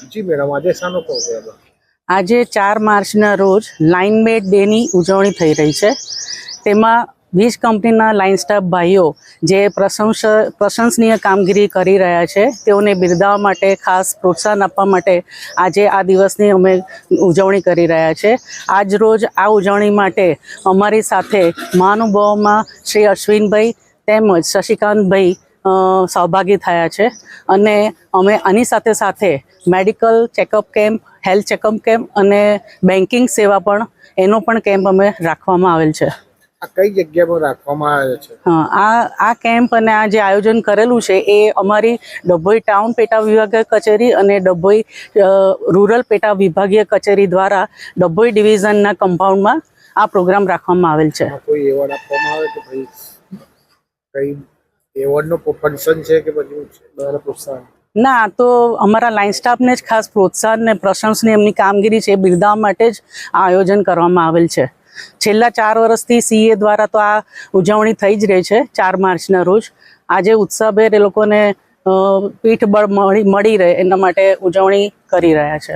જી madam, આજે શાનો programme? આજે 4 માર્ચના રોજ લાઇનમેટ ડેની ઉજવણી થઈ રહી છે। તેમાં વીજ કંપનીના લાઇન સ્ટાફ ભાઈઓ જે પ્રશંસનીય કામગીરી કરી રહ્યા છે તેઓને બિરદાવવા માટે, ખાસ પ્રોત્સાહન આપવા માટે આજે આ દિવસની અમે ઉજવણી કરી રહ્યા છે। આજ રોજ આ ઉજવણી માટે અમારી સાથે મહાનુભાવોમાં શ્રી અશ્વિનભાઈ તેમજ શશિકાંતભાઈ સહભાગી થયા છે અને અમે આની સાથે સાથે medical checkup camp, health checkup camp અને બેન્કિંગ સેવા પણ એનો પણ કેમ્પ અમે રાખવામાં આવેલ છે। આ કઈ જગ્યામાં રાખવામાં આવે છે? આ કેમ્પ અને આ જે આયોજન કરેલું છે એ અમારી ડભોઈ ટાઉન પેટા વિભાગીય કચેરી અને ડભોઈ રૂરલ પેટા વિભાગીય કચેરી દ્વારા ડભોઈ ડિવિઝનના કમ્પાઉન્ડમાં આ પ્રોગ્રામ રાખવામાં આવેલ છે। કોઈ એવોર્ડ આપવામાં આવે કે ભાઈ કઈ એવોર્ડનો ફંક્શન છે કે પછી દ્વારા પ્રોત્સાહન? ના, તો અમારા લાઇન સ્ટાફને જ ખાસ પ્રોત્સાહન ને પ્રશંસની એમની કામગીરી છે બિરદાવવા માટે જ આ આયોજન કરવામાં આવેલ છે। છેલ્લા 4 વર્ષથી સીએ દ્વારા તો આ ઉજવણી થઈ જ રહી છે 4 માર્ચના રોજ। આજે ઉત્સાહભેર એ લોકોને પીઠબળ મળી રહે એના માટે ઉજવણી કરી રહ્યા છે।